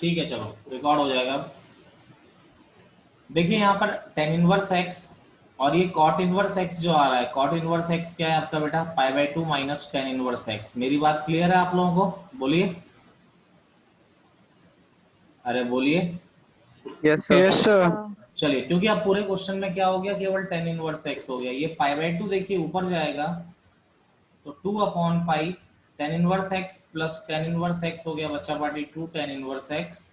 ठीक है, चलो रिकॉर्ड हो जाएगा। देखिए यहाँ पर टेन इनवर्स एक्स और ये कॉट इनवर्स एक्स जो आ रहा है, कॉट इनवर्स एक्स क्या है आपका बेटा, पाई by to minus tan inverse x. मेरी बात क्लियर है आप लोगों को? बोलिए, अरे बोलिए। Yes sir. Yes sir. चलिए, क्योंकि अब पूरे क्वेश्चन में क्या हो गया, केवल टेन इनवर्स एक्स हो गया। ये पाई बाई टू देखिए ऊपर जाएगा तो two upon pi tan inverse x plus tan inverse x हो गया बच्चा पार्टी two tan inverse x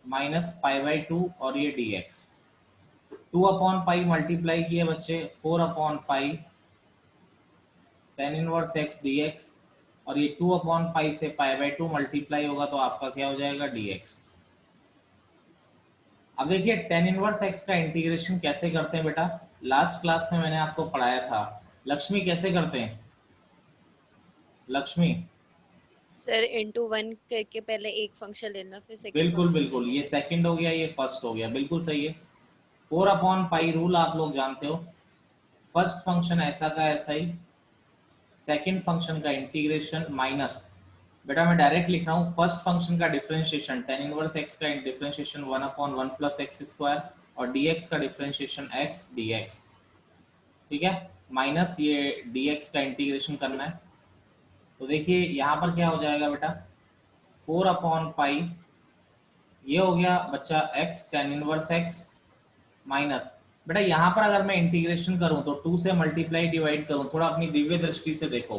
minus pi by two और ये D X. Two upon pi multiply किए बच्चे four upon pi tan inverse x D X, और ये टू अपॉन पाई से पाई बाई टू मल्टीप्लाई होगा तो आपका क्या हो जाएगा, डी एक्स। अब देखिए टेन इनवर्स एक्स का इंटीग्रेशन कैसे करते हैं बेटा, लास्ट क्लास में मैंने आपको पढ़ाया था। लक्ष्मी कैसे करते हैं? लक्ष्मी सर इनटू वन करके पहले एक फंक्शन लेना फिर सेकंड बिल्कुल फंक्शन बिल्कुल, लेना। ये सेकंड हो गया, ये फर्स्ट हो गया, बिल्कुल सही है। फोर अपॉन पाई रूल आप लोग जानते हो, फर्स्ट फंक्शन ऐसा का ऐसा ही, सेकंड फंक्शन का इंटीग्रेशन माइनस, बेटा मैं डायरेक्ट लिख रहा हूँ, फर्स्ट फंक्शन का डिफरेंशिएशन टेन इनवर्स एक्स का differentiation one upon one plus x square और dx का डिफरेंशिएशन x dx, ठीक है, माइनस ये dx का इंटीग्रेशन करना है। तो देखिए यहाँ पर क्या हो जाएगा बेटा, फोर अपॉन पाई, ये हो गया बच्चा x ten inverse x minus, बेटा यहाँ पर अगर मैं इंटीग्रेशन करूं तो टू से मल्टीप्लाई डिवाइड करूं, थोड़ा अपनी दिव्य दृष्टि से देखो,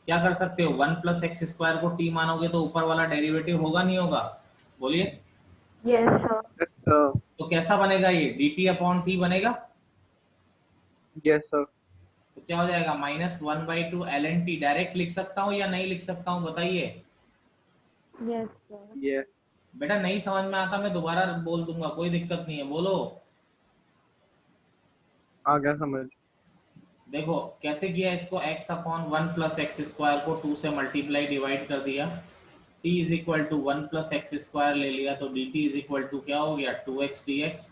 क्या कर सकते हो, वन प्लस एक्स स्क्वायर को t मानोगे तो ऊपर वाला डेरिवेटिव होगा नहीं होगा, बोलिए। Yes sir. Yes sir. तो कैसा बनेगा ये, dt अपॉन टी बनेगा। Yes sir. तो क्या हो जाएगा, minus one by two l n t. Direct लिख सकता हूँ या नहीं लिख सकता हूँ बताइए। Yes sir. यस। बेटा नहीं समझ में आता मैं दोबारा बोल दूंगा, कोई दिक्कत नहीं है, बोलो। आ गया समझ। देखो कैसे किया इसको, x upon one plus x square को टू से मल्टीप्लाई डिवाइड कर दिया, t is equal to one plus x square ले लिया तो dt इज इक्वल टू क्या हो गया, टू एक्स डी एक्स।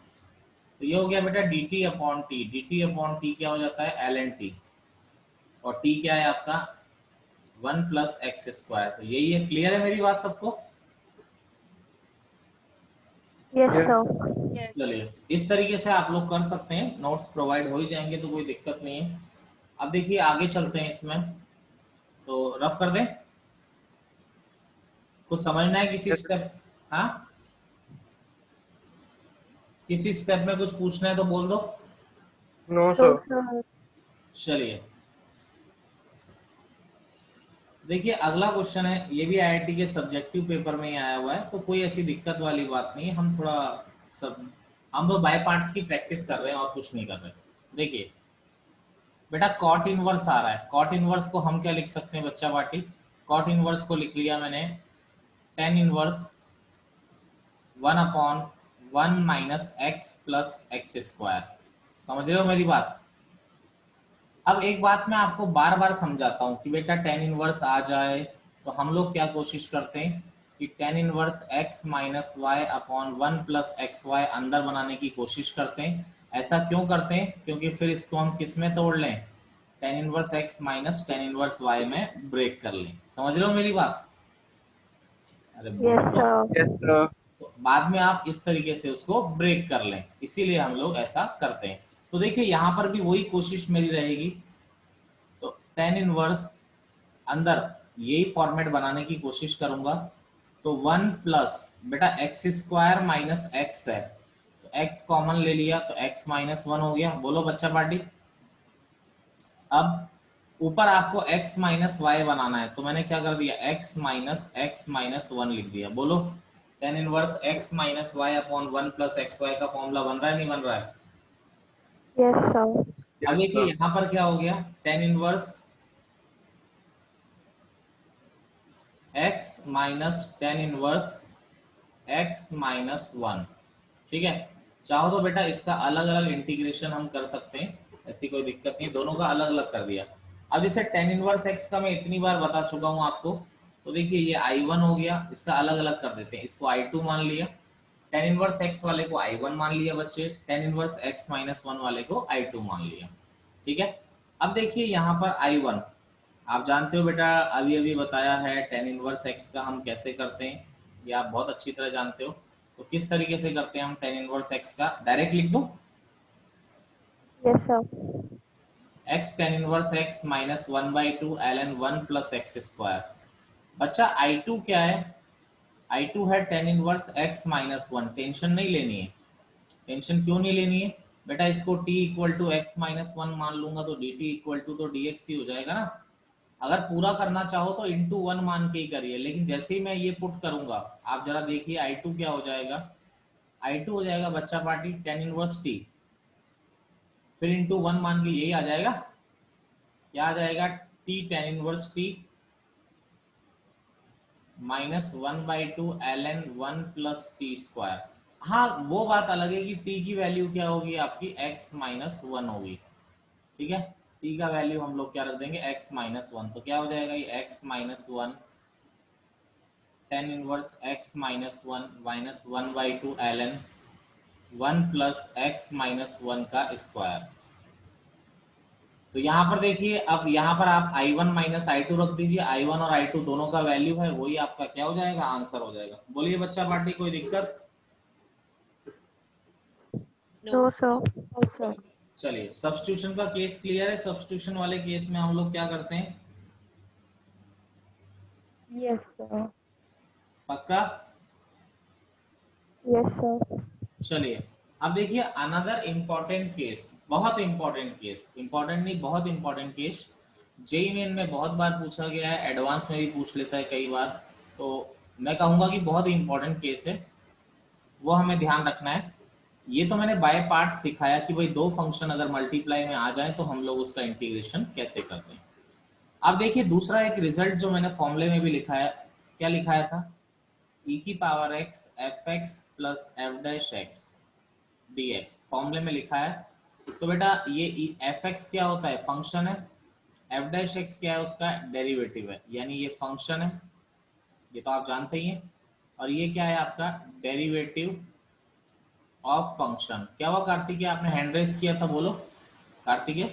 तो ये हो गया बेटा dt upon T, dt upon T क्या हो जाता है, एल एन टी, और t क्या है आपका, वन प्लस एक्स स्क्वायर। तो यही है, क्लियर है मेरी बात सबको? Yes Yes. सर। यस। चलिए इस तरीके से आप लोग कर सकते हैं, नोट्स प्रोवाइड हो ही जाएंगे तो कोई दिक्कत नहीं है। अब देखिए आगे चलते हैं इसमें, तो रफ कर दें, कुछ समझना है किसी Yes. स्टेप, हाँ किसी स्टेप में कुछ पूछना है तो बोल दो। नो तो सर। सर चलिए देखिए अगला क्वेश्चन है, ये भी आईआईटी के सब्जेक्टिव पेपर में ही आया हुआ है, तो कोई ऐसी दिक्कत वाली बात नहीं है, हम थोड़ा सब हम तो बाय पार्ट्स की प्रैक्टिस कर रहे हैं और कुछ नहीं कर रहे। देखिए बेटा कॉट इनवर्स आ रहा है, कॉट इनवर्स को हम क्या लिख सकते हैं बच्चा पार्टी, कॉट इनवर्स को लिख लिया मैंने tan inverse one upon one minus x plus x square. समझ रहे हो मेरी बात? अब एक बात मैं आपको बार बार समझाता हूँ कि बेटा टेन इनवर्स आ जाए तो हम लोग क्या कोशिश करते हैं कि tan inverse x minus y upon one plus x y अंदर बनाने की कोशिश करते हैं। ऐसा क्यों करते हैं, क्योंकि फिर इसको हम किस में तोड़ लें, ten inverse x minus tan inverse y में ब्रेक कर लें। समझ रहे हो मेरी बात? अरे बोलो यस तो। सर। Yes sir. तो बाद में आप इस तरीके से उसको ब्रेक कर लें, इसीलिए हम लोग ऐसा करते हैं। तो देखिए यहाँ पर भी वही कोशिश मेरी रहेगी, तो टेन इनवर्स अंदर यही फॉर्मेट बनाने की कोशिश करूंगा। तो वन प्लस बेटा एक्स स्क्वायर माइनस एक्स है, तो एक्स कॉमन ले लिया तो एक्स माइनस वन हो गया। बोलो बच्चा पार्टी। अब ऊपर आपको x माइनस वाई बनाना है, तो मैंने क्या कर दिया, x माइनस वन लिख दिया। बोलो tan inverse x minus y upon one plus x y का फॉर्मूला बन रहा है नहीं बन रहा है? Yes sir. अब यस देखिए सर। यहाँ पर क्या हो गया, tan inverse x minus tan inverse x minus one. ठीक है, चाहो तो बेटा इसका अलग अलग इंटीग्रेशन हम कर सकते हैं, ऐसी कोई दिक्कत नहीं, दोनों का अलग अलग कर दिया। अब जैसे टेन इनवर्स x का मैं इतनी बार बता चुका हूं आपको, तो देखिए ये I1 हो गया, इसका अलग अलग कर देते हैं, इसको I2 मान लिया, टेन इनवर्स x वाले को I1 मान लिया बच्चे, ten inverse x minus one वाले को I2 मान लिया। ठीक है, अब देखिए यहाँ पर I1 आप जानते हो बेटा, अभी अभी बताया है टेन इनवर्स x का हम कैसे करते हैं। ये आप बहुत अच्छी तरह जानते हो। तो किस तरीके से करते हैं हम tan इनवर्स x का, डायरेक्ट लिख दो Yes, sir. x tan inverse x minus 1/2 ln 1 plus x square. बच्चा I2 क्या है, I2 है tan inverse x minus 1। Tension नहीं लेनी है, टेंशन क्यों नहीं लेनी है बेटा, इसको t equal to x minus 1 मान लूंगा तो dt इक्वल टू तो dx ही हो जाएगा ना। अगर पूरा करना चाहो तो इंटू 1 मान के ही करिए, लेकिन जैसे ही मैं ये पुट करूंगा आप जरा देखिए I2 क्या हो जाएगा, I2 हो जाएगा बच्चा पार्टी tan इनवर्स t, फिर इंटू 1 मान के यही आ जाएगा, क्या आ जाएगा t tan inverse t minus 1/2 ln 1 plus T square. हाँ वो बात अलग है कि t की वैल्यू क्या होगी आपकी x माइनस 1 होगी, ठीक है। t का वैल्यू हम लोग क्या रख देंगे x माइनस 1, तो क्या हो जाएगा ये x minus 1 tan inverse x minus 1 minus 1/2 ln 1 plus x minus 1 का स्क्वायर। तो यहाँ पर देखिए, अब यहाँ पर आप I1 माइनस I2 रख दीजिए, I1 और I2 दोनों का वैल्यू है, वही आपका क्या हो जाएगा, आंसर हो जाएगा। बोलिए बच्चा पार्टी, कोई दिक्कत? No, sir. No, sir. चलिए सब्स्टिट्यूशन का केस क्लियर है। सब्स्टिट्यूशन वाले केस में हम लोग क्या करते हैं, Yes, sir. पक्का? Yes, sir. चलिए अब देखिए अनदर इंपॉर्टेंट केस, बहुत इंपॉर्टेंट केस, इंपॉर्टेंट नहीं बहुत इंपॉर्टेंट केस, जेई मेन में बहुत बार पूछा गया है, एडवांस में भी पूछ लेता है कई बार, तो मैं कहूंगा कि बहुत इंपॉर्टेंट केस है, वो हमें ध्यान रखना है। ये तो मैंने बाय पार्ट सिखाया कि भाई दो फंक्शन अगर मल्टीप्लाई में आ जाए तो हम लोग उसका इंटीग्रेशन कैसे करते हैं। अब देखिए दूसरा एक रिजल्ट जो मैंने फॉर्मूले में भी लिखा है, क्या लिखाया था, e की power x F x plus F dash x D x, फॉर्मूले में लिखा है। तो बेटा ये एफ एक्स क्या होता है, फंक्शन है, एफ डैश एक्स क्या है, उसका डेरिवेटिव है, यानी ये फंक्शन है, ये तो आप जानते ही हैं, और ये क्या है आपका डेरिवेटिव ऑफ फंक्शन। क्या हुआ कार्तिकेय, आपने हैंड रेस किया था, बोलो कार्तिकेय,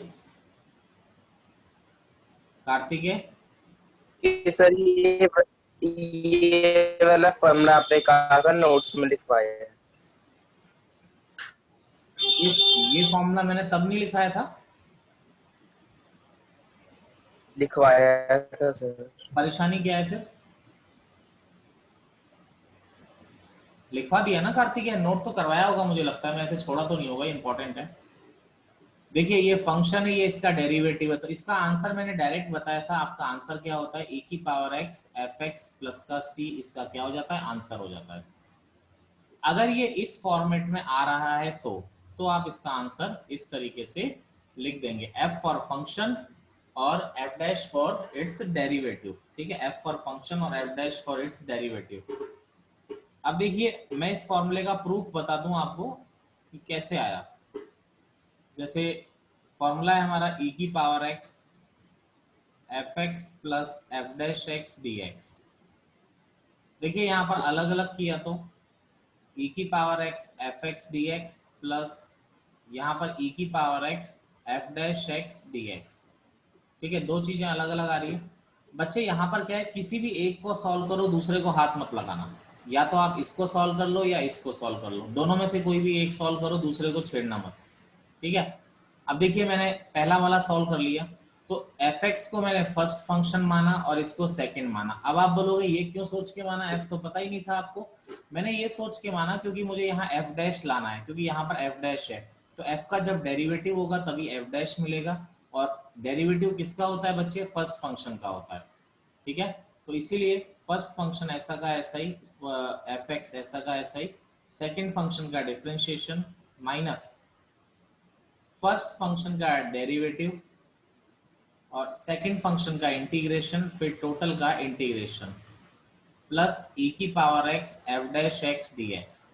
कार्तिकेय। सर ये वाला फॉर्मूला आपने कहा था नोट्स में लिखवाया है। ये फॉर्मूला मैंने तब नहीं लिखाया था, लिखवाया था सर। परेशानी क्या है फिर, लिखवा दिया ना कार्तिकेय, नोट तो करवाया होगा मुझे लगता है, मैं ऐसे छोड़ा तो नहीं होगा, इंपॉर्टेंट है। देखिए ये फंक्शन है, ये इसका डेरिवेटिव है, तो इसका आंसर मैंने डायरेक्ट बताया था, आपका आंसर क्या होता है, e की power x F x plus का c, इसका क्या हो जाता है, आंसर हो जाता है। अगर ये इस फॉर्मेट में आ रहा है तो आप इसका आंसर इस तरीके से लिख देंगे, f फॉर फंक्शन और f dash for its derivative, ठीक है, f फॉर फंक्शन और f dash for its derivative. अब देखिए मैं इस फॉर्मूले का प्रूफ बता दूं आपको कि कैसे आया। जैसे फॉर्मूला है हमारा e की power x F x plus F dash x D x. देखिए यहाँ पर अलग अलग किया तो e की power x F x D x plus यहाँ पर e की power x F dash x D x, ठीक है, दो चीजें अलग अलग आ रही है। बच्चे यहाँ पर क्या है, किसी भी एक को सॉल्व करो, दूसरे को हाथ मत लगाना, या तो आप इसको सॉल्व कर लो या इसको सॉल्व कर लो, दोनों में से कोई भी एक सॉल्व करो, दूसरे को छेड़ना मत, ठीक है। अब देखिए मैंने पहला वाला सॉल्व कर लिया, तो एफ एक्स को मैंने फर्स्ट फंक्शन माना और इसको सेकंड माना। अब आप बोलोगे ये क्यों सोच के माना, एफ तो पता ही नहीं था आपको। मैंने ये सोच के माना क्योंकि मुझे यहाँ एफ डैश लाना है, क्योंकि यहाँ पर एफ डैश है, तो एफ का जब डेरिवेटिव होगा तभी एफ डैश मिलेगा, और डेरिवेटिव किसका होता है बच्चे, फर्स्ट फंक्शन का होता है, ठीक है। तो इसीलिए फर्स्ट फंक्शन ऐसा का ऐसा ही, एफ एक्स ऐसा का ऐसा ही, सेकेंड फंक्शन का डिफरेंशिएशन माइनस फर्स्ट फंक्शन का डेरिवेटिव और सेकंड फंक्शन का इंटीग्रेशन, फिर टोटल का इंटीग्रेशन प्लस e की power x F dash x D x.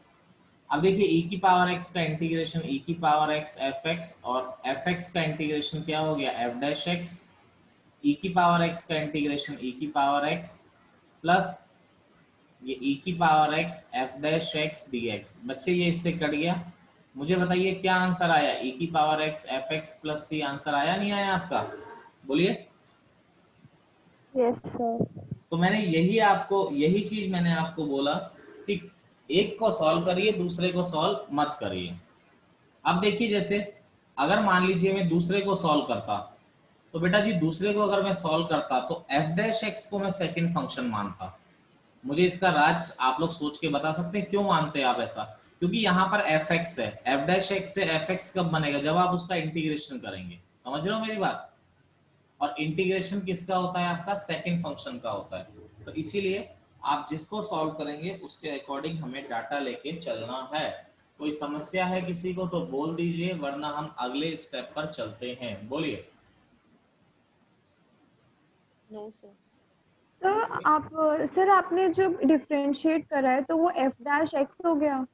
अब देखिए e की पावर x का इंटीग्रेशन e की पावर x एफ एक्स, और एफ एक्स का इंटीग्रेशन क्या हो गया, एफ डैश एक्स, e की पावर x का इंटीग्रेशन e की पावर x प्लस ये e की power x F dash x D x. बच्चे ये इससे कट गया, मुझे बताइए क्या आंसर आया, e की power x F x plus c, answer आया नहीं आया आपका, बोलिए। Yes, sir. तो मैंने यही चीज मैंने आपको बोला ठीक, एक को सॉल्व करिए, दूसरे को सॉल्व मत करिए। अब देखिए, जैसे अगर मान लीजिए मैं दूसरे को सॉल्व करता, तो बेटा जी दूसरे को अगर मैं सॉल्व करता तो एफ डैश एक्स को मैं सेकंड फंक्शन मानता। मुझे इसका राज आप लोग सोच के बता सकते हैं क्यों मानते हैं आप ऐसा? क्योंकि यहाँ पर एफ एक्स है, एफ डैश एक्स से एफ एक्स कब बनेगा? जब आप उसका इंटीग्रेशन करेंगे। समझ रहे हो मेरी बात? और इंटीग्रेशन किसका होता है? आपका सेकंड फंक्शन का होता है। तो इसीलिए आप जिसको सॉल्व करेंगे उसके अकॉर्डिंग हमें डाटा लेके चलना है। कोई समस्या है किसी को तो बोल दीजिए, वरना हम अगले स्टेप पर चलते हैं। बोलिए। No sir. सर आपने जो डिफरेंशिएट करा है तो वो एफ डैश एक्स हो गया।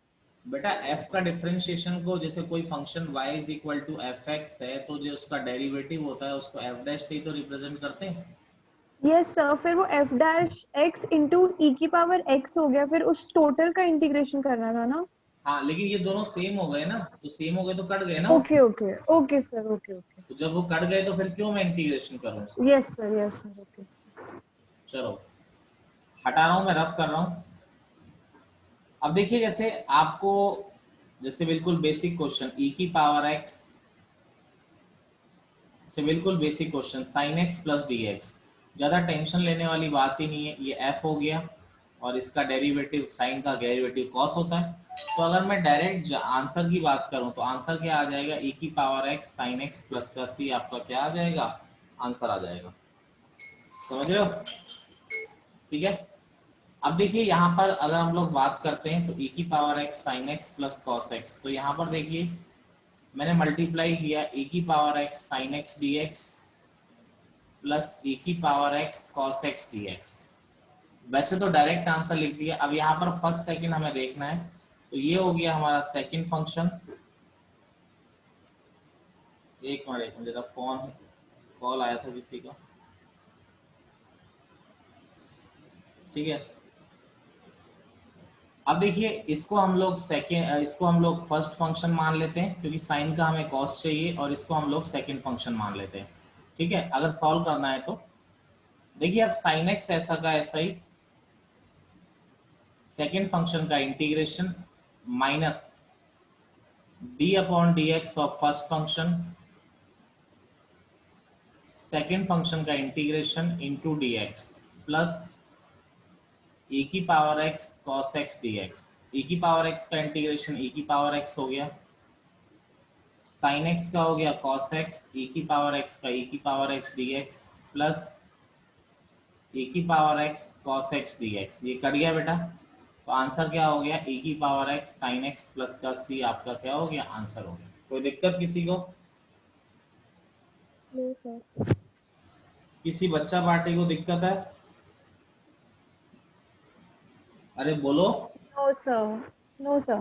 बेटा f का डिफरेंशिएशन को, जैसे कोई function y is equal to f x है, तो जो उसका डेरिवेटिव होता है उसको f डैश से ही तो रिप्रेजेंट करते हैं। यस सर, फिर वो एफ डैश एक्स इंटू ई की पावर एक्स हो गया, फिर उस टोटल का इंटीग्रेशन करना था ना। हाँ, लेकिन ये दोनों सेम हो गए ना, तो सेम हो गए तो कट गए ना। Okay okay okay sir, okay okay. तो जब वो कट गए तो फिर क्यों मैं इंटीग्रेशन करूँ? Yes sir, okay. चलो हटा रहा हूँ, मैं रफ कर रहा हूँ। अब देखिए, जैसे आपको, जैसे बिल्कुल बेसिक क्वेश्चन e की पावर x से बिल्कुल basic question sin x plus D x, ज़्यादा टेंशन लेने वाली बात ही नहीं है। ये f हो गया और इसका डेरिवेटिव साइन का डेरिवेटिव cos होता है। तो अगर मैं डायरेक्ट आंसर की बात करूं तो आंसर क्या आ जाएगा? e की power x sin x plus का c आपका क्या आ जाएगा? आंसर आ जाएगा। समझ रहे हो? ठीक है। अब देखिए यहाँ पर अगर हम लोग बात करते हैं तो e की power x sin x plus cos x, तो यहाँ पर देखिए मैंने मल्टीप्लाई किया e की power x sin x dx plus e की power x cos x dx। वैसे तो डायरेक्ट आंसर लिख दिया। अब यहाँ पर फर्स्ट सेकंड हमें देखना है, तो ये हो गया हमारा सेकंड फंक्शन। एक मिनट जरा, फोन कॉल आया था किसी का। ठीक है। अब देखिए इसको हम लोग इसको हम लोग फर्स्ट फंक्शन मान लेते हैं, क्योंकि साइन का हमें कॉस चाहिए, और इसको हम लोग सेकंड फंक्शन मान लेते हैं। ठीक है, अगर सॉल्व करना है तो देखिए, अब साइन एक्स ऐसा का ऐसा ही, सेकंड फंक्शन का integration minus d upon d x of first function, second function का integration into d x plus e की power x cos x dx। e की पावर x का इंटीग्रेशन e की पावर x हो गया, sin x का हो गया cos x, e की पावर x का e की power x dx plus e की power x cos x dx। ये कट गया बेटा, तो आंसर क्या हो गया? e की power x sin x plus का c आपका क्या हो गया? आंसर हो गया। कोई दिक्कत किसी को? No sir. किसी बच्चा पार्टी को दिक्कत है? अरे बोलो। No sir, no sir.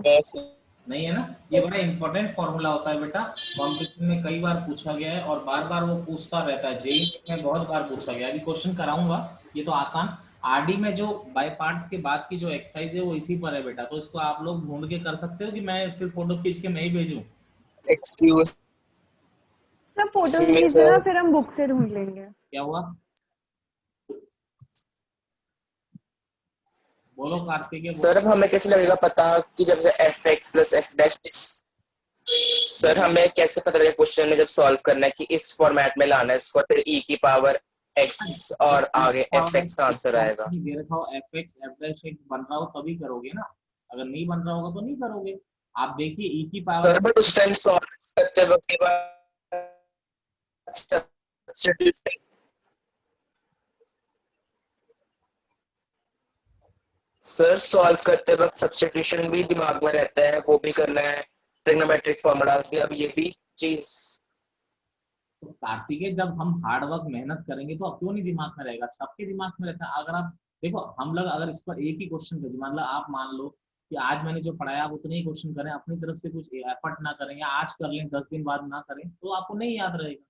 नहीं है ना? ये बड़ा इंपॉर्टेंट फॉर्मूला होता है बेटा, कॉम्पिटिशन में कई बार पूछा गया है और बार बार वो पूछता रहता है। जेई में बहुत बार पूछा गया। अभी क्वेश्चन कराऊंगा, ये तो आसान। आरडी में जो बाय पार्ट्स के बाद की जो एक्सरसाइज है वो इसी पर है बेटा, तो इसको आप लोग ढूंढ के कर सकते हो कि मैं फिर फोटो खींच के मैं ही भेजूं? एक्सक्यूज सर फोटो मी खींचना, सर। फिर हम बुक से ढूंढ लेंगे। क्या हुआ? बोलो कार्तिक। सर अब हमें कैसे लगेगा पता कि जब से F x plus F dash, sir हमें कैसे पता लगेगा क्वेश्चन में जब सॉल्व करना है कि इस फॉर्मेट में लाना है इसको, फिर e की पावर x और आगे एफ एक्स का आंसर आएगा। दे रखा हो F x F dash x बन रहा हो तभी करोगे ना, अगर नहीं बन रहा होगा तो नहीं करोगे। आप देखिए e की पावर, सर बट उस टाइम सॉल्व करते वक्त के बाद सर सॉल्व करते वक्त सब्स्टिट्यूशन भी दिमाग में रहता है, वो भी करना है, ट्रिग्नोमेट्रिक फॉर्मूलाज भी। अब ये भी चीज तो कार्तिक है, जब हम हार्ड वर्क मेहनत करेंगे तो क्यों नहीं दिमाग में रहेगा? सबके दिमाग में रहता है। अगर आप देखो, हम लोग अगर इस पर एक ही क्वेश्चन कर, मान लो आप मान लो कि आज मैंने जो पढ़ाया आप उतने ही क्वेश्चन करें, अपनी तरफ से कुछ एफर्ट ना करें, या आज कर लें 10 दिन बाद ना करें, तो आपको नहीं याद रहेगा।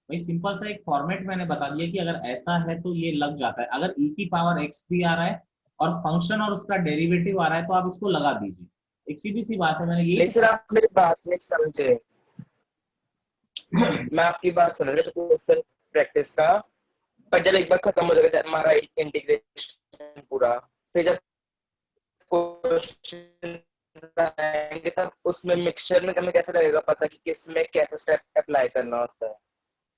भाई सिंपल सा एक फॉर्मेट मैंने बता दिया कि अगर ऐसा है तो ये लग जाता है। अगर e की पावर x भी आ रहा है और फंक्शन और उसका डेरिवेटिव आ रहा है तो आप इसको लगा दीजिए। एक सीधी सी बात है, मैंने ये। नहीं सर आप मेरी बात नहीं समझे। मैं आपकी बात समझ रहा हूँ क्वेश्चन प्रैक्टिस का, पर जब एक बार खत्म हो जाएगा हमारा इंटीग्रेशन पूरा, फिर जब क्वेश्चन आएंगे तब उसमें मिक्सचर में हमें कैसे लगेगा पता कि किस में कैसा स्टेप अप्लाई करना होता है?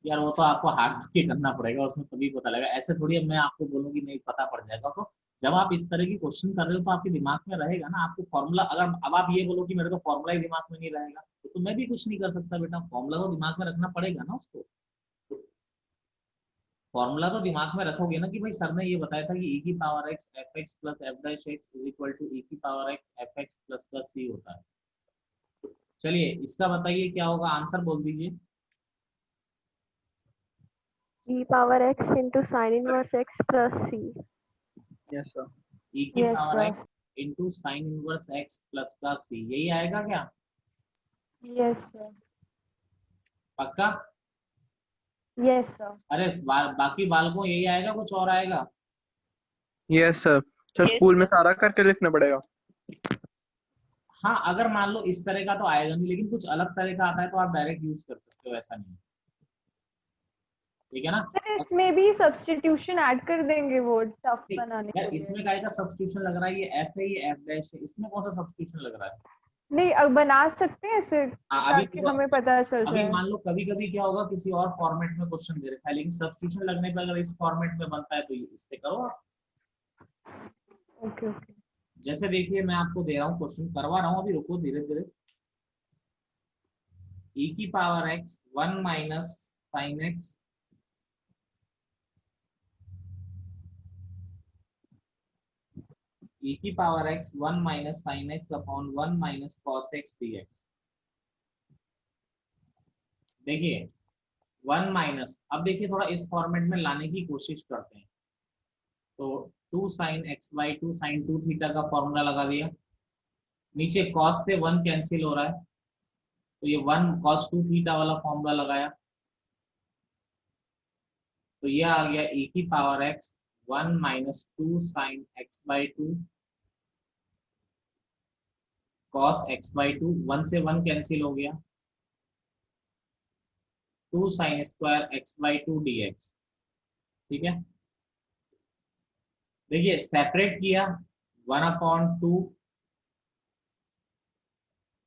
यार वो तो आपको हार्ड के करना पड़ेगा, उसमें तभी पता लगेगा। ऐसे थोड़ी अब मैं आपको बोलूँ नहीं पता पड़ जाएगा। तो जब आप इस तरह की क्वेश्चन कर रहे हो तो आपके दिमाग में रहेगा ना आपको फॉर्मूला। अगर अब आप ये बोलो कि मेरे तो फॉर्मूला ही दिमाग में नहीं रहेगा, तो मैं भी कुछ नहीं कर सकता बेटा। फॉर्मूला तो दिमाग में रखना पड़ेगा ना उसको। फॉर्मूला तो दिमाग में रखोगे ना कि भाई सर ने ये बताया था कि e की power x F x plus F dash x is equal to e की power x F x plus plus C होता है। चलिए इसका बताइए क्या होगा, आंसर बोल दीजिए। e power x into sin inverse x plus c. Yes sir. e की Yes, पावर sir. x into sine inverse x plus plus c, यही आएगा क्या? Yes, sir. पक्का? Yes, sir. अरे बाकी बालकों यही आएगा, कुछ और आएगा? Yes sir. तो Yes, स्कूल में sir. सारा करके लिखना पड़ेगा। हाँ अगर मान लो इस तरह का तो आएगा नहीं, लेकिन कुछ अलग तरह का आता है तो आप डायरेक्ट यूज कर सकते हो, ऐसा नहीं है। ठीक है ना? सर इसमें भी सब्स्टिट्यूशन ऐड कर देंगे वो टफ ठीक। बनाने यार के लिए। इसमें का सब्स्टिट्यूशन लग रहा है, ये एफ है ये एफ डैश है, इसमें कौन सा सब्स्टिट्यूशन लग रहा है? नहीं अब बना सकते हैं ऐसे अभी ताकि हमें पता चल अभी जाए। मान लो कभी कभी क्या होगा, किसी और फॉर्मेट में क्वेश्चन दे रखा है, लेकिन सब्स्टिट्यूशन लगने पर अगर इस फॉर्मेट में बनता है तो इससे करो आप। Okay okay. जैसे देखिए मैं आपको दे रहा हूँ क्वेश्चन, करवा रहा हूँ अभी, रुको धीरे धीरे। e की power x 1 minus sine x e की power x 1 minus sine x upon 1 minus cos x dx। देखिए 1 माइनस, अब देखिए थोड़ा इस फॉर्मेट में लाने की कोशिश करते हैं। तो 2 sine x by 2 sine 2 theta का फॉर्मूला लगा दिया, नीचे कॉस से 1 कैंसिल हो रहा है तो ये 1 कॉस 2 थीटा वाला फॉर्मूला लगाया, तो ये आ गया e की power x 1 minus 2 sine x by 2 cos x by 2, 1 से 1 कैंसिल हो गया, 2 sine square x by 2 dx। ठीक है, देखिए सेपरेट किया 1 upon 2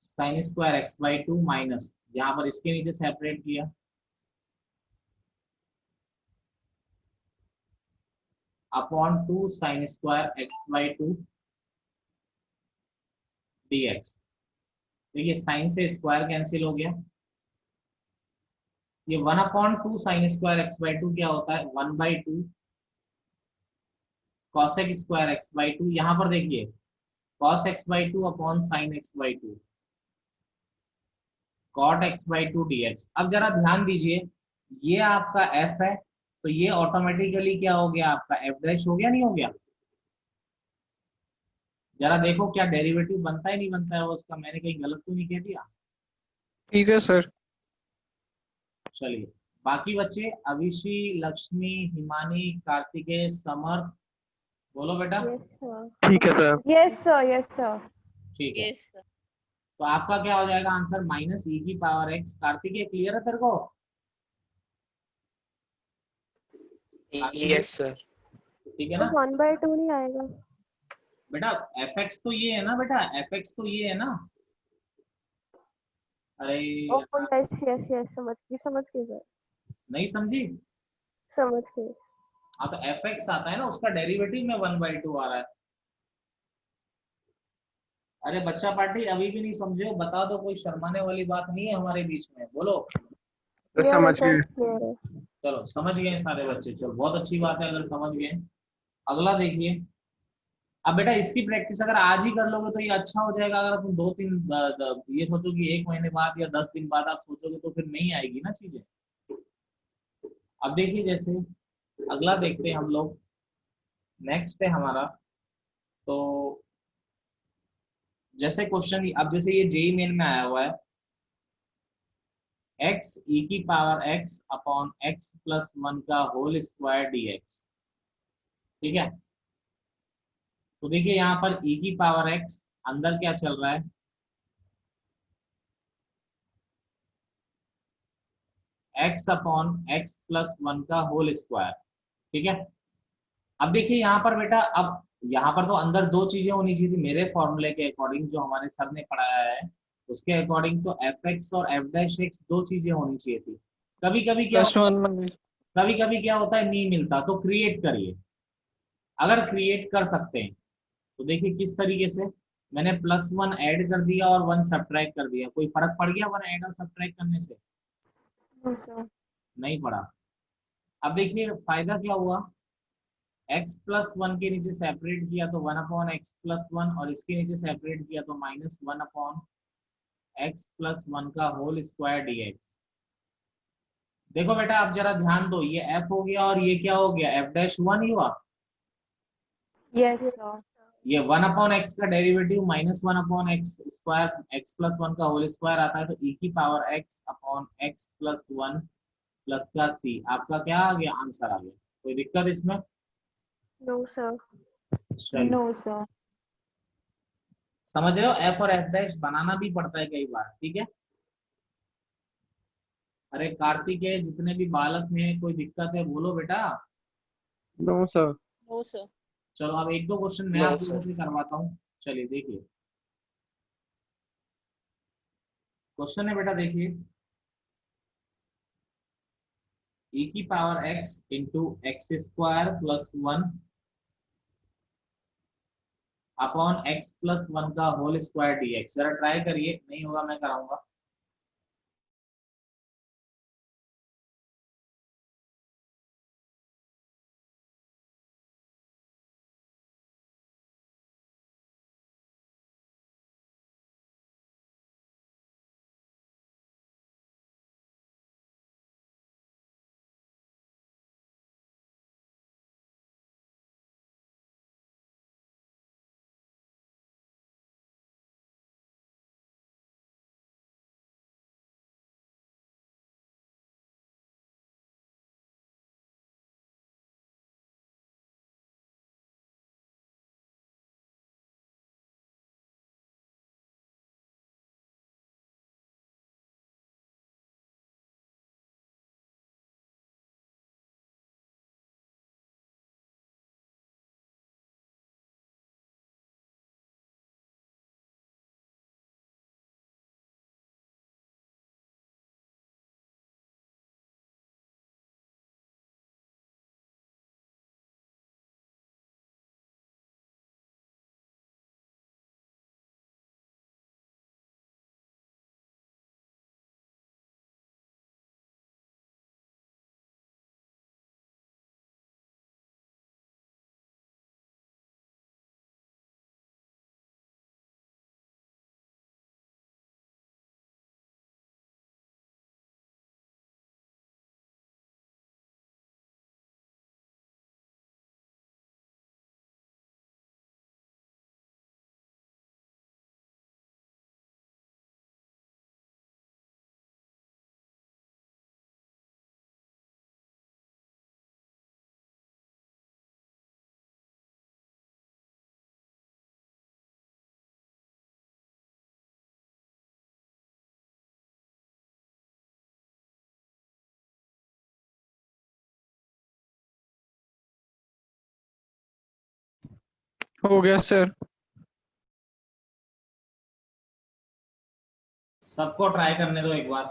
sine square x by 2 minus, यहाँ पर इसके नीचे सेपरेट किया upon 2 sine square x by 2 dx। देखिए साइन से स्क्वायर कैंसिल हो गया, ये 1 upon 2 sine square x by 2 क्या होता है 1 by 2 cosec square x by 2। यहाँ पर देखिए cos x by 2 upon sine x by 2 cot x by 2 dx। अब जरा ध्यान दीजिए, ये आपका f है तो ये ऑटोमेटिकली क्या हो गया, आपका f डैश हो गया, नहीं हो गया? जरा देखो क्या डेरिवेटिव बनता है नहीं बनता है वो उसका, मैंने कहीं गलत तो नहीं कह दिया? ठीक है सर। चलिए बाकी बच्चे अभिषी, लक्ष्मी, हिमानी, कार्तिकेय, समर्थ, बोलो बेटा। Yes, sir. ठीक है sir. Yes sir yes sir. ठीक है, Yes, sir. तो आपका क्या हो जाएगा आंसर माइनस e की पावर x। कार्तिकेय क्लियर है तेरे को? Yes sir. ठीक है तो ना 1/2 नहीं आएगा। बेटा? fx तो ये है ना बेटा, fx तो ये है ना। अरे ओह यार, यस यस यस समझ गई सर। नहीं समझी? समझ गई। हाँ तो fx आता है ना, उसका डेरिवेटिव में 1/2 आ रहा है। अरे बच्चा पार्टी अभी भी नहीं समझे हो, बता दो, कोई शर्माने वाली बात नहीं है हमारे बीच में, बोलो। क्लियर है समझ सर गए। क्लियर है। चलो समझ गए सारे बच्चे, चलो बहुत अच्छी बात है अगर समझ गए। अगला देखिए, अब बेटा इसकी प्रैक्टिस अगर आज ही कर लोगे तो ये अच्छा हो जाएगा। अगर तुम 2-3 ये सोचो कि 1 महीने बाद या 10 दिन बाद आप सोचोगे तो फिर नहीं आएगी ना चीजें। अब देखिए जैसे अगला देखते हैं हम लोग, नेक्स्ट है हमारा। तो जैसे क्वेश्चन, अब जैसे ये जेई मेन में आया हुआ है x e की power x upon x plus 1 का होल स्क्वायर dx। ठीक है, तो देखिए यहाँ पर e की पावर x अंदर क्या चल रहा है, x अपॉन x प्लस 1 का होल स्क्वायर। ठीक है, अब देखिए यहाँ पर बेटा, अब यहाँ पर तो अंदर दो चीजें होनी चाहिए थी मेरे फॉर्मूले के अकॉर्डिंग, जो हमारे सर ने पढ़ाया है उसके अकॉर्डिंग, तो एफ एक्स और एफ डैश एक्स दो चीजें होनी चाहिए थी। कभी कभी क्या प्लस वन मान लीजिए। कभी कभी क्या होता है नहीं मिलता, तो क्रिएट करिए। अगर क्रिएट कर सकते हैं तो देखिए किस तरीके से मैंने प्लस वन ऐड कर दिया और वन सब्ट्रैक्ट कर दिया। कोई फर्क पड़ गया वन ऐड और सब्ट्रैक्ट करने से? No, sir. नहीं पड़ा। अब देखिए फायदा क्या हुआ, x प्लस वन के नीचे सेपरेट किया तो one upon x plus one, और इसके नीचे सेपरेट किया तो minus one upon x plus one का होल स्क्वायर dx। देखो बेटा आप जरा ध्यान दो, ये f हो गया और ये क्या हो गया, f डैश वन ही हुआ। Yes, sir. ये वन अपॉन एक्स का derivative minus one upon x square x plus one का होल स्क्वायर आता है, तो e की power x upon x plus one plus का c, आपका क्या आ गया, आंसर आ गया। कोई दिक्कत इसमें? No, sir. चलिए, नो सर। समझ रहे हो, f और f डैश बनाना भी पड़ता है कई बार, ठीक है। अरे कार्तिक है, जितने भी बालक हैं कोई दिक्कत है बोलो बेटा। No sir. No sir. चलो अब एक दो क्वेश्चन मैं No, आप लोगों sir. से करवाता हूँ। चलिए देखिए, क्वेश्चन है बेटा, देखिए e की power x into x square plus one upon x plus one का होल स्क्वायर dx। जरा ट्राई करिए, नहीं होगा मैं कराऊंगा। हो गया सर। सबको ट्राई करने दो एक बार।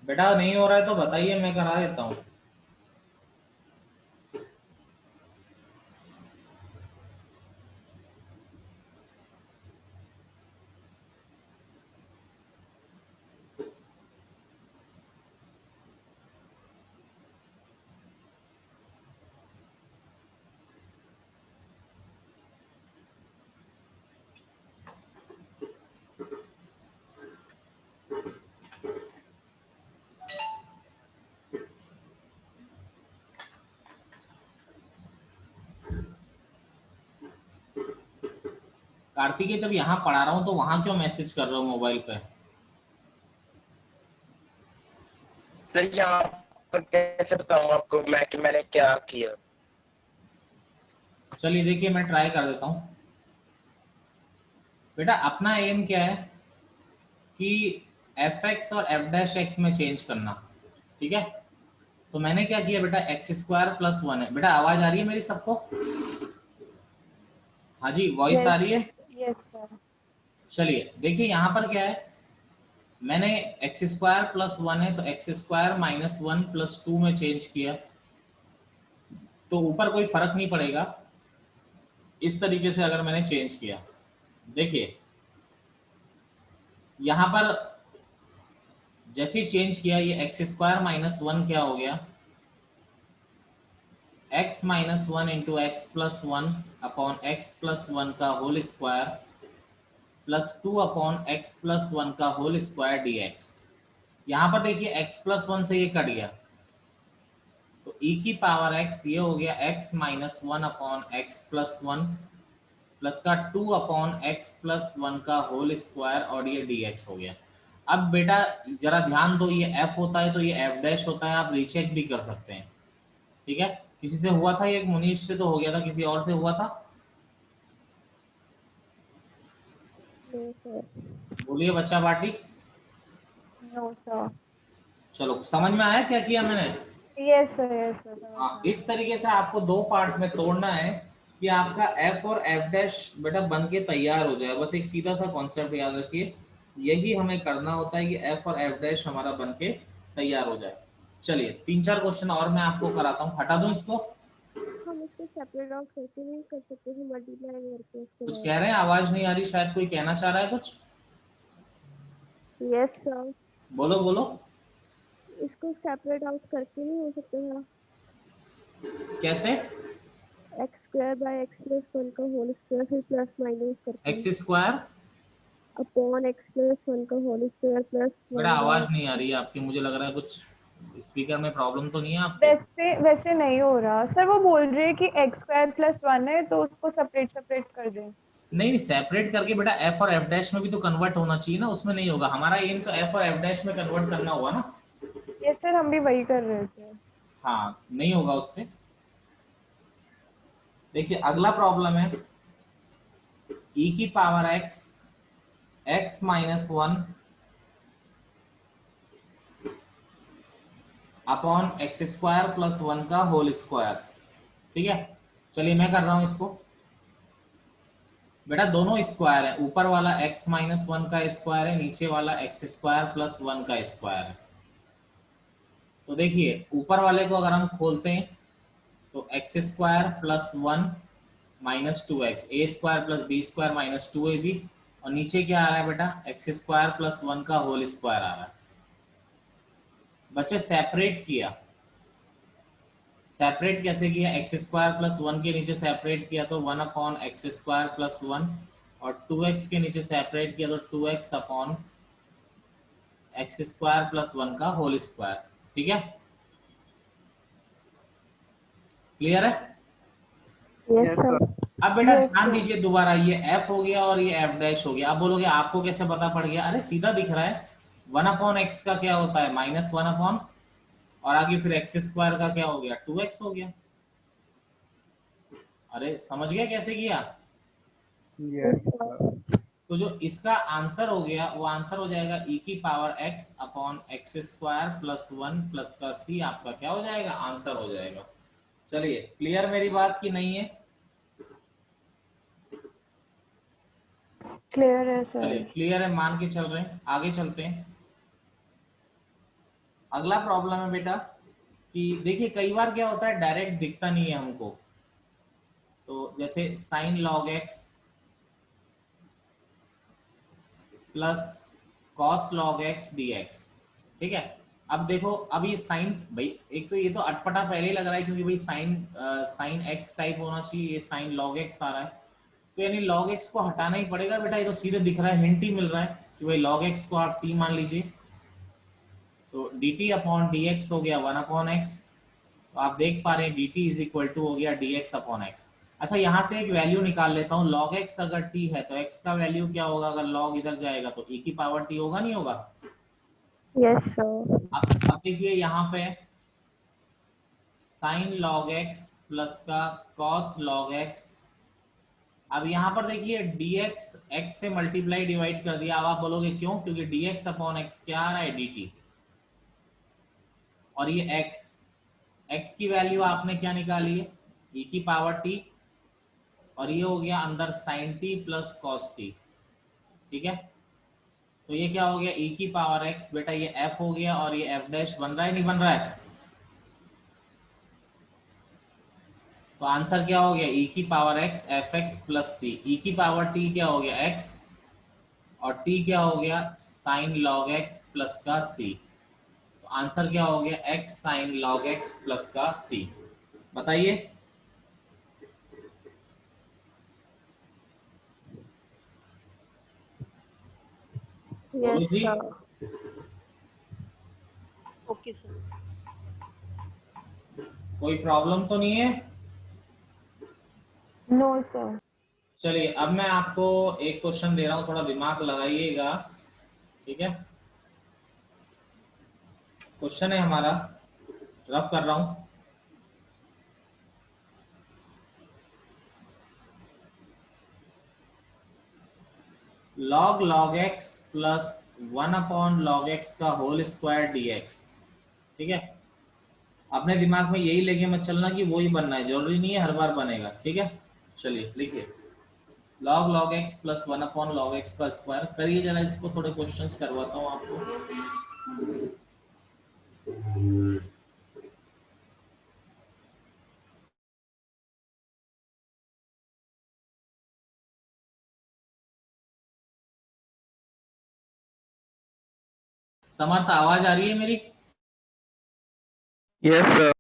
बेटा नहीं हो रहा है तो बताइए, मैं करा देता हूँ। कार्तिकेय जब यहाँ पढ़ा रहा हूँ तो वहां क्यों मैसेज कर रहे हो मोबाइल पे? सर यहाँ पर कैसे बताऊँ आपको मैं कि मैंने क्या किया? चलिए देखिए मैं ट्राई कर देता हूँ। बेटा अपना एम क्या है कि एफ एक्स और एफ डैश एक्स में चेंज करना, ठीक है। तो मैंने क्या किया बेटा, एक्स स्क्वायर प्लस 1 है। बेटा आवाज आ रही है मेरी सबको? हाँ जी, वॉइस आ रही है? Yes sir. चलिए देखिए यहाँ पर क्या है, मैंने एक्स स्क्वायर प्लस 1 है तो एक्स स्क्वायर माइनस 1 प्लस 2 में चेंज किया, तो ऊपर कोई फर्क नहीं पड़ेगा इस तरीके से अगर मैंने चेंज किया। देखिए यहां पर जैसे ही चेंज किया, ये एक्स स्क्वायर माइनस 1 क्या हो गया, x minus 1 into x plus 1 upon x plus 1 का whole square plus 2 upon x plus 1 का होल स्क्वायर डी एक्स। यहाँ पर देखिए एक्स प्लस 1 से ये कट गया, तो e की पावर x ये हो गया x minus 1 upon x plus 1 plus का 2 अपॉन एक्स प्लस 1 का होल स्क्वायर और ये dx हो गया। अब बेटा जरा ध्यान दो, ये f होता है तो ये f डैश होता है, आप रीचेक भी कर सकते हैं, ठीक है। किसी से हुआ था, ये एक मुनीश से तो हो गया था, किसी और से हुआ था? No, sir. बोलिए बच्चा पार्टी। No, sir. चलो समझ में आया क्या किया मैंने? Yes sir, yes sir. हाँ, इस तरीके से आपको दो पार्ट में तोड़ना है कि आपका f और f डैश बेटा बन के तैयार हो जाए। बस एक सीधा सा कॉन्सेप्ट याद रखिए, यही हमें करना होता है कि f और f डैश हमारा बन के तैयार हो जाए। चलिए 3-4 क्वेश्चन और मैं आपको कराता हूँ, हटा दूं इसको। हम इसको सेपरेट आउट करके नहीं कर सकते, हम मल्टीप्लाई करके इसके कुछ बाद। कह रहे हैं, आवाज नहीं आ रही, शायद कोई कहना चाह रहा है कुछ। यस सर, बोलो बोलो। इसको सेपरेट आउट करके नहीं हो सकता था। कैसे? X square by x plus 1 का होल स्क्वायर फिर प्लस माइनस करके x square, upon x plus 1 का होल स्क्वायर प्लस बेटा 1 बाय। आवाज नहीं आ रही है आपकी, मुझे लग रहा है कुछ स्पीकर में प्रॉब्लम तो नहीं है आपके? वैसे नहीं हो रहा सर, वो बोल रहे हैं कि एक्स स्क्वायर प्लस 1 है तो उसको सेपरेट सेपरेट कर दें। नहीं सेपरेट करके बेटा एफ और एफ डैश में भी तो कन्वर्ट होना चाहिए ना, उसमें नहीं होगा। हमारा एम तो एफ और एफ डैश में कन्वर्ट करना होगा ना। यस सर, हम भी वही कर रहे थे। हाँ नहीं होगा उससे। देखिए अगला प्रॉब्लम है, e की power x x minus 1 upon x square plus 1 का होल स्क्वायर, ठीक है। चलिए मैं कर रहा हूं इसको। बेटा दोनों स्क्वायर है, ऊपर वाला x माइनस 1 का स्क्वायर है, नीचे वाला एक्स स्क्वायर प्लस 1 का स्क्वायर है। तो देखिए ऊपर वाले को अगर हम खोलते हैं तो x square plus 1 minus 2x, a square plus b square minus 2ab, और नीचे क्या आ रहा है बेटा, एक्स स्क्वायर प्लस 1 का होल स्क्वायर आ रहा है। बच्चे सेपरेट किया, सेपरेट कैसे किया, एक्स स्क्वायर प्लस 1 के नीचे सेपरेट किया तो 1 अपॉन एक्स स्क्वायर प्लस 1, और 2x के नीचे सेपरेट किया तो 2x upon x square plus 1 का होल स्क्वायर, ठीक है। क्लियर है? Yes sir. अब बेटा Yes, ध्यान sir. दीजिए दोबारा, ये f हो गया और ये f डैश हो गया। आप बोलोगे आपको कैसे पता पड़ गया? अरे सीधा दिख रहा है, 1 अपॉन एक्स का क्या होता है, माइनस 1 अपॉन, और आगे फिर एक्स स्क्वायर का क्या हो गया, 2x हो गया। अरे समझ गया कैसे किया? Yes sir. तो जो इसका आंसर हो गया वो आंसर हो जाएगा e की power x upon x square plus 1 plus का c, आपका क्या हो जाएगा, आंसर हो जाएगा। चलिए क्लियर मेरी बात की नहीं है? क्लियर है चलिए सर। क्लियर है, मान के चल रहे हैं, आगे चलते हैं। अगला प्रॉब्लम है बेटा कि देखिए कई बार क्या होता है, डायरेक्ट दिखता नहीं है हमको। तो जैसे sign log x plus cos log x D x, ठीक है। अब देखो, अब ये साइन, भाई एक तो ये तो अटपटा पहले ही लग रहा है क्योंकि भाई साइन एक्स टाइप होना चाहिए, ये साइन लॉग एक्स आ रहा है, तो यानी लॉग एक्स को हटाना ही पड़ेगा बेटा। ये तो सीधे दिख रहा है, हिंट ही मिल रहा है कि भाई लॉग एक्स को आप t मान लीजिए, तो dt अपॉन dx हो गया 1 अपॉन एक्स। तो आप देख पा रहे हैं dt इज इक्वल टू हो गया dx अपॉन एक्स। अच्छा यहाँ से एक वैल्यू निकाल लेता हूँ, log x अगर t है तो x का वैल्यू क्या होगा, अगर log इधर जाएगा तो e की पावर t होगा, नहीं होगा? Yes sir. अब देखिए यहाँ पे साइन log x प्लस का cos log x। अब यहाँ पर देखिए dx x से मल्टीप्लाई डिवाइड कर दिया। अब आप बोलोगे क्यों? क्योंकि dx अपॉन x क्या आ रहा है? dt। और ये x की वैल्यू आपने क्या निकाली है? e की पावर t। और ये हो गया अंदर sin t plus cos t। ठीक है, तो ये क्या हो गया? e की पावर x। बेटा ये f हो गया और ये f डैश बन रहा है नहीं बन रहा है? तो आंसर क्या हो गया? e की power x F x plus c. E की पावर t क्या हो गया? x। और t क्या हो गया? साइन लॉग x प्लस का c। तो आंसर क्या हो गया? x sine log x plus का c। बताइए। बोलो Yes, जी, sir. Okay sir. कोई प्रॉब्लम तो नहीं है? No sir. चलिए अब मैं आपको एक क्वेश्चन दे रहा हूं, थोड़ा दिमाग लगाइएगा। ठीक है, क्वेश्चन है हमारा, रफ कर रहा हूं। log x plus 1/log x का होल स्क्वायर dx। ठीक है, अपने दिमाग में यही लेके मत चलना कि वही बनना है, जरूरी नहीं है हर बार बनेगा। ठीक है, चलिए लिखिए log x plus 1/log x का स्क्वायर। करिए जरा इसको, थोड़े क्वेश्चंस करवाता हूँ आपको। समर्थ, आवाज आ रही है मेरी? Yes, sir.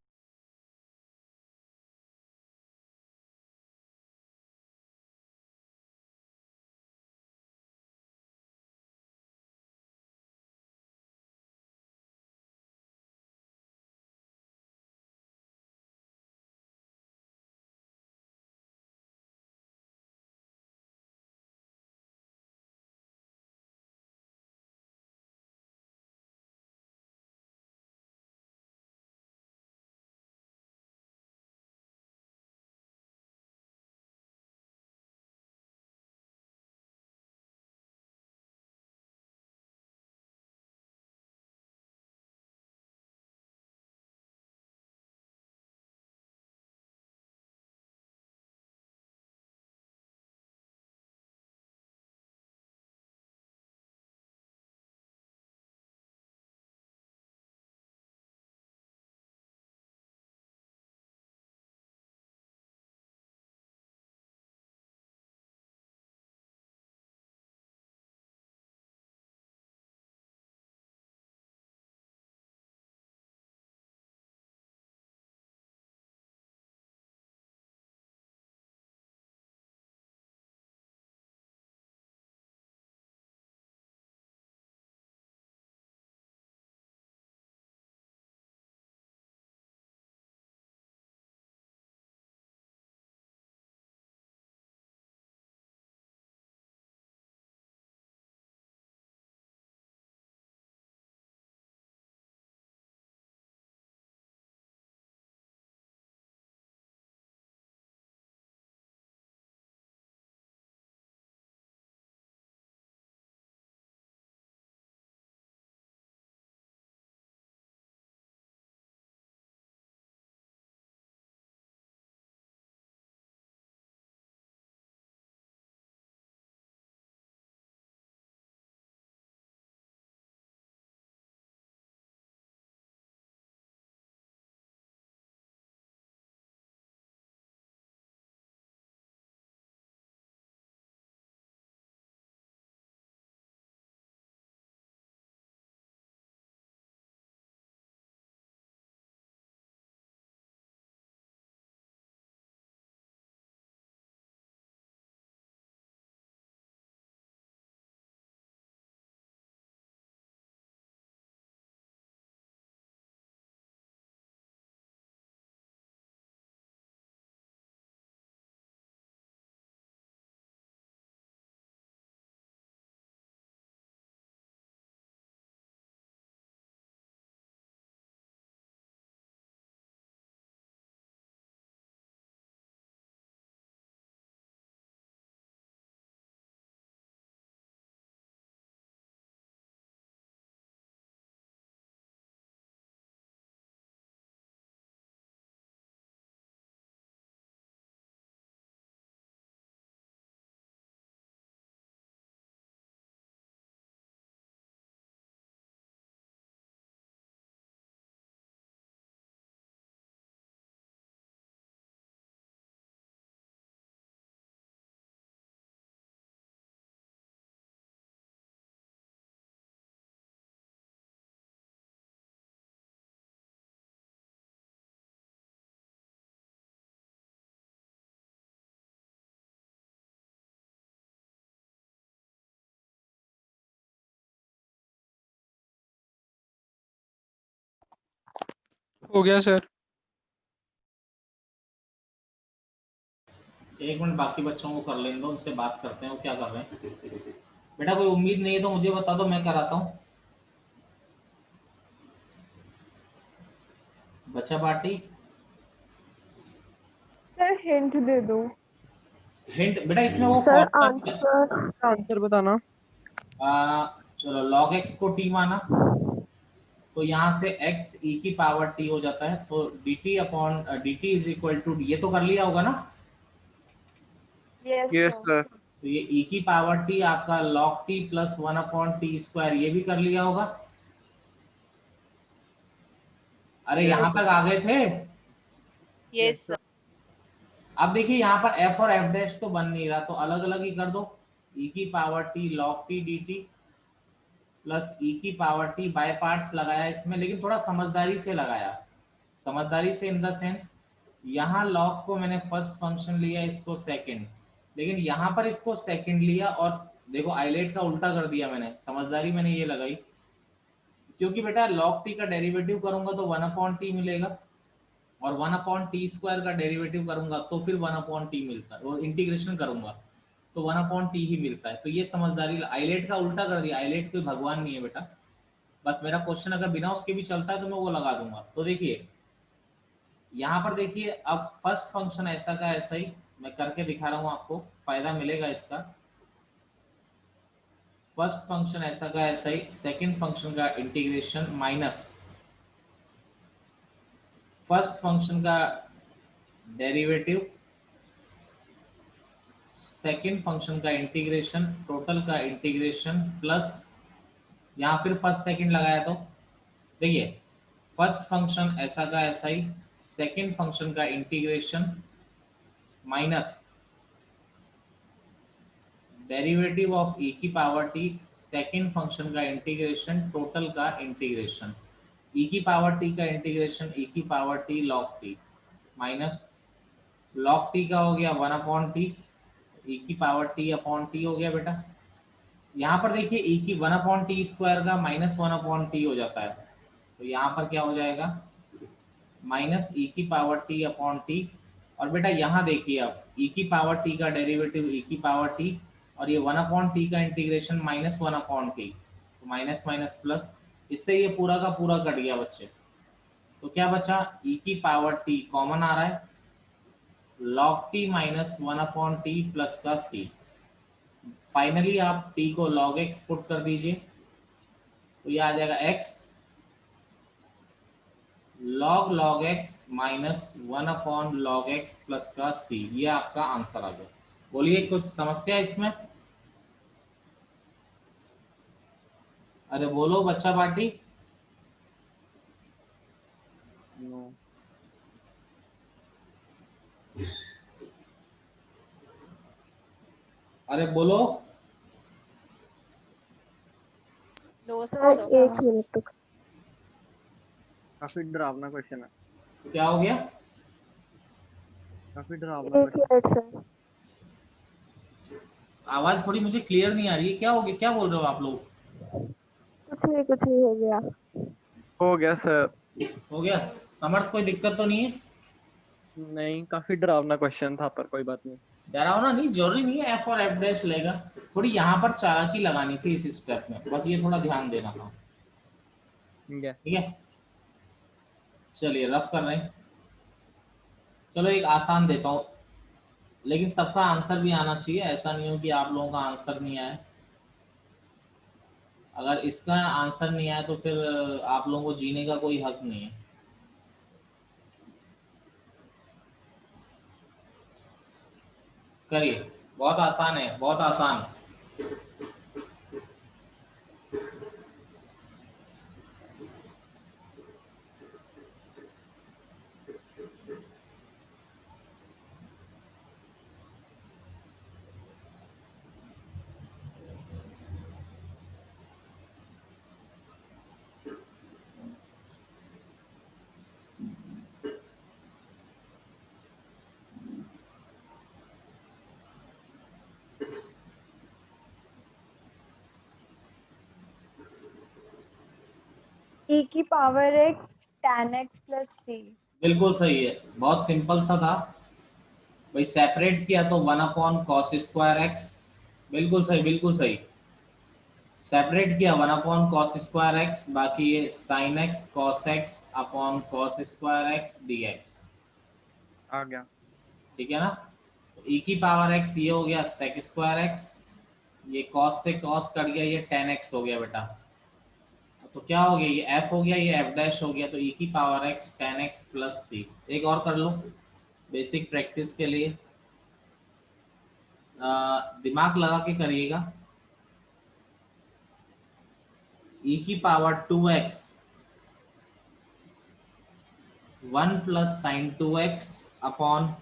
हो गया सर। एक मिनट बाकी बच्चों को कर लेंगे, उनसे बात करते हैं वो क्या कर रहे हैं। बेटा कोई उम्मीद नहीं है तो मुझे बता दो, मैं कराता हूँ। बच्चा पार्टी, सर हिंट दे दो। हिंट बेटा इसमें वो सर फॉर्मूला, आंसर बताना। चलो log x को t माना, तो यहाँ से x e की पावर t हो जाता है, तो dt upon dt is equal to, ये तो कर लिया होगा ना। Yes yes sir. सर। तो ये e की पावर t आपका log t plus 1 upon t square, ये भी कर लिया होगा। अरे यस यहाँ सर। तक आ गए थे। Yes yes sir. सर। अब देखिए यहाँ पर f और f डैश तो बन नहीं रहा, तो अलग अलग ही कर दो। e की power t log t dt plus e की पावर t बाय पार्ट्स लगाया इसमें, लेकिन थोड़ा समझदारी से लगाया। समझदारी से इन द सेंस, यहाँ log को मैंने फर्स्ट फंक्शन लिया, इसको सेकंड, लेकिन यहाँ पर इसको सेकंड लिया और देखो आइलेट का उल्टा कर दिया मैंने। समझदारी मैंने ये लगाई, क्योंकि बेटा log t का डेरिवेटिव करूंगा तो 1 अपॉन टी मिलेगा, और 1 अपॉन टी स्क्वायर का डेरिवेटिव करूंगा तो फिर 1 अपॉन टी मिलता है, वो इंटीग्रेशन करूंगा तो 1 अपॉन टी ही मिलता है। तो ये समझदारी, आइलेट का उल्टा कर दिया। आइलेट कोई भगवान नहीं है बेटा, बस मेरा क्वेश्चन अगर बिना उसके भी चलता है तो मैं वो लगा दूंगा। तो देखिए यहाँ पर देखिए, अब फर्स्ट फंक्शन ऐसा का ऐसा ही मैं करके दिखा रहा हूँ, आपको फायदा मिलेगा इसका। फर्स्ट फंक्शन ऐसा का ऐसा ही, सेकंड फंक्शन का इंटीग्रेशन माइनस फर्स्ट फंक्शन का डेरिवेटिव, सेकंड फंक्शन का इंटीग्रेशन, टोटल का इंटीग्रेशन, प्लस यहाँ फिर फर्स्ट सेकंड लगाया तो देखिए फर्स्ट फंक्शन ऐसा का ऐसा ही, सेकंड फंक्शन का integration minus derivative of e की पावर t, सेकंड फंक्शन का इंटीग्रेशन, टोटल का इंटीग्रेशन, e की पावर t का इंटीग्रेशन, e की power t log t minus log t का हो गया 1 अपॉन टी, e की पावर t अपॉन टी हो गया बेटा। यहाँ पर देखिए e की 1 अपॉन टी स्क्वायर का माइनस 1 अपॉन टी हो जाता है, तो यहाँ पर क्या हो जाएगा माइनस e की पावर t अपॉन टी। और बेटा यहाँ देखिए अब e की पावर t का डेरिवेटिव e की पावर t, और ये 1 अपॉन टी का इंटीग्रेशन माइनस 1 अपॉन टी, तो माइनस माइनस प्लस, इससे ये पूरा का पूरा कट गया बच्चे। तो क्या बचा, e की पावर t कॉमन आ रहा है, log t minus 1 upon T plus का c। फाइनली आप t को log x पुट कर दीजिए, तो ये आ जाएगा x log x minus 1 upon log x plus का c, ये आपका आंसर आ गया। बोलिए कुछ समस्या इसमें? अरे बोलो बच्चा पार्टी। नो। अरे बोलो। No sir sir. एक मिनट रुक। काफी डरावना क्वेश्चन है। तो क्या हो गया? काफी डरावना एक क्वेश्चन। Minute sir. आवाज थोड़ी मुझे क्लियर नहीं आ रही है, क्या हो गया, क्या बोल रहे हो आप लोग? कुछ नहीं हो गया। हो गया सर। हो गया समर्थ, कोई दिक्कत तो नहीं है? नहीं, काफी डरावना क्वेश्चन था, पर कोई बात नहीं। डरावना नहीं, जरूरी नहीं है एफ और एफ डैश लेगा, थोड़ी यहाँ पर चालाकी लगानी थी इस स्टेप में, बस ये थोड़ा ध्यान देना था। ठीक है। ठीक है, चलिए रफ कर रहे हैं। चलो एक आसान देता हूँ, लेकिन सबका आंसर भी आना चाहिए, ऐसा नहीं हो कि आप लोगों का आंसर नहीं आया। अगर इसका आंसर नहीं आया तो फिर आप लोगों को जीने का कोई हक नहीं है। करिए, बहुत आसान है, बहुत आसान। e की power x tan x plus c। बिल्कुल सही है, बहुत सिंपल सा था भाई। सेपरेट किया तो 1/cos²x, बिल्कुल सही बिल्कुल सही। सेपरेट किया 1/cos²x, बाकी ये sin x cos x upon cos²x dx, आ गया। ठीक है ना। तो e की पावर x ये हो गया sec²x, ये cos से cos कट गया, ये tan x हो गया बेटा। तो क्या हो गया, ये f हो गया, ये f डैश हो गया, तो e की power x tan x plus c। एक और कर लो बेसिक प्रैक्टिस के लिए, दिमाग लगा के करिएगा। e की power 2x 1 plus sign 2x upon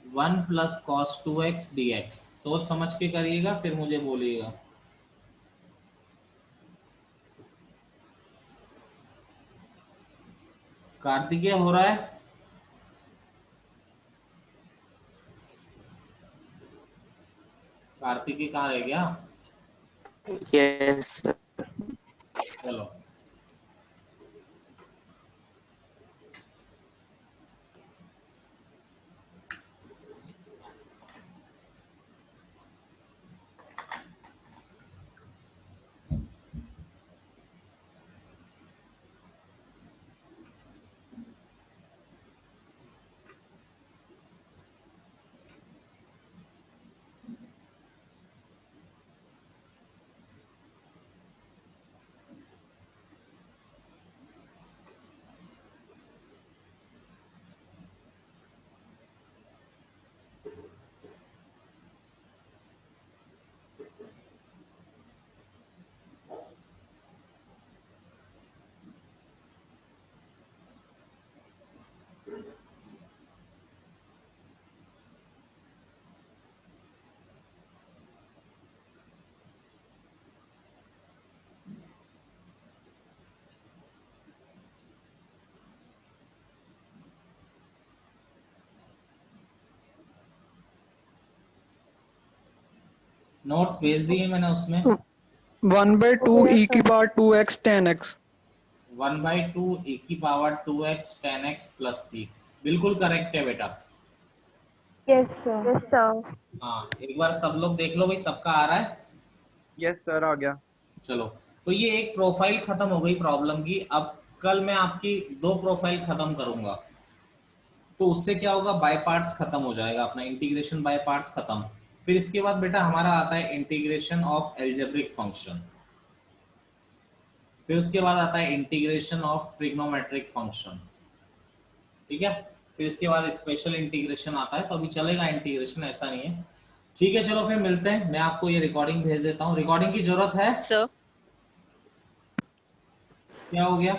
1 plus cos 2x dx। सोच समझ के करिएगा, फिर मुझे बोलिएगा। कार्तिकेय हो रहा है? कार्तिकेय कहाँ रह गया? यस चलो नोट्स भेज दिए मैंने उसमें। 1/2 e की power 2x tan x। 1/2 e की power 2x tan x plus c, बिल्कुल करेक्ट है बेटा। Yes sir. Yes sir. हाँ एक बार सब लोग देख लो भाई, सबका आ रहा है? यस सर आ गया। चलो, तो ये एक प्रोफाइल खत्म हो गई प्रॉब्लम की। अब कल मैं आपकी 2 प्रोफाइल खत्म करूंगा, तो उससे क्या होगा, बाय पार्ट्स खत्म हो जाएगा अपना, इंटीग्रेशन बाय पार्ट्स खत्म। फिर इसके बाद बेटा हमारा आता है इंटीग्रेशन ऑफ एल्जेब्रिक फंक्शन, फिर उसके बाद आता है इंटीग्रेशन ऑफ ट्रिग्नोमेट्रिक फंक्शन, ठीक है। फिर इसके बाद स्पेशल इंटीग्रेशन आता है। तो अभी चलेगा इंटीग्रेशन, ऐसा नहीं है, ठीक है। चलो फिर मिलते हैं, मैं आपको ये रिकॉर्डिंग भेज देता हूँ। रिकॉर्डिंग की जरूरत है? सर क्या हो गया?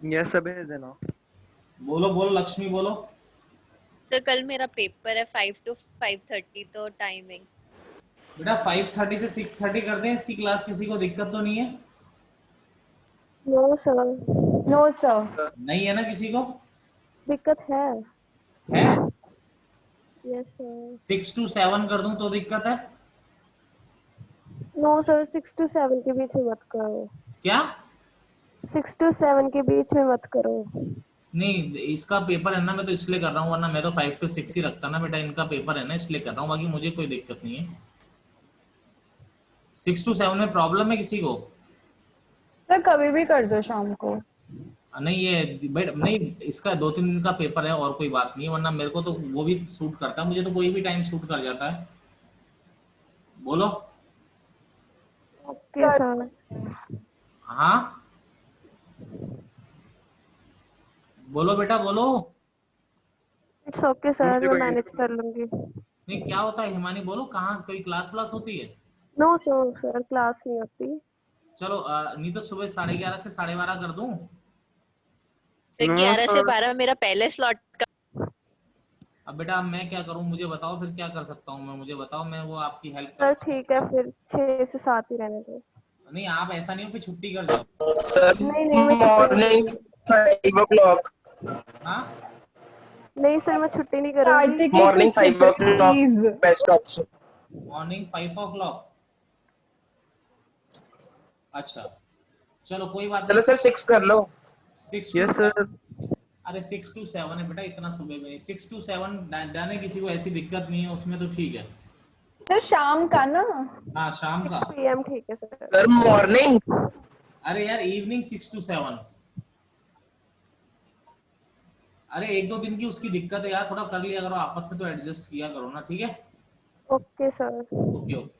यस सर भेज देना। बोलो बोलो लक्ष्मी बोलो। सर कल मेरा पेपर है 5 to 5:30, तो टाइमिंग। बेटा 5:30 से 6:30 करते हैं इसकी क्लास, किसी को दिक्कत तो नहीं है? No sir. No sir. नहीं है ना किसी को? दिक्कत है। है? Yes sir. 6 to 7 कर दूं तो दिक्कत है? नो सर, 6 to 7 के बीच में मत करो। क्या? 6 to 7 के बीच में मत करो। नहीं इसका पेपर है ना, मैं तो इसलिए कर रहा हूँ, वरना मैं तो 5 to 6 ही रखता ना बेटा। इनका पेपर है ना इसलिए कर रहा हूँ, बाकी मुझे कोई दिक्कत नहीं है। 6 to 7 में प्रॉब्लम है किसी को? सर कभी भी कर दो शाम को। नहीं ये बेट नहीं, इसका 2-3 दिन का पेपर है और कोई बात नहीं है, वरना मेरे को तो वो भी सूट करता है, मुझे तो कोई भी टाइम सूट कर जाता है। बोलो। Okay sir. हाँ बोलो बेटा बोलो। इट्स ओके सर, मैं मैनेज कर लूंगी। नहीं क्या होता है हिमानी, बोलो कहाँ कोई क्लास व्लास होती है? नो सर, क्लास नहीं होती। चलो नहीं तो सुबह 11:30 से 12:30 कर दूं? सर 11 से 12 मेरा पहले स्लॉट का। अब बेटा अब मैं क्या करूं, मुझे बताओ फिर क्या कर सकता हूं मैं, मुझे बताओ, मैं वो आपकी हेल्प सर कर। ठीक है, फिर 6 से 7 ही रहने दो। नहीं आप ऐसा नहीं हो फिर छुट्टी कर जाओ। सर नहीं मैं मॉर्निंग 5 o'clock। हाँ नहीं सर, मैं छुट्टी नहीं करूंगी। कार्तिकेय मॉर्निंग तू 5 चुप o'clock please. Best option. Morning 5 o'clock। अच्छा चलो कोई बात चलो नहीं। सर 6 कर लो। 6 यस सर। अरे 6 to 7 है बेटा, इतना सुबह में 6 to 7 डन है, किसी को ऐसी दिक्कत नहीं है उसमें, तो ठीक है। सर शाम का ना? हाँ शाम का। 6 PM ठीक है सर। Sir morning. अरे यार इवनिंग 6 to 7। अरे एक दो दिन की उसकी दिक्कत है यार, थोड़ा कर लिया करो आपस में, तो एडजस्ट किया करो ना, ठीक है। Okay sir. Okay okay.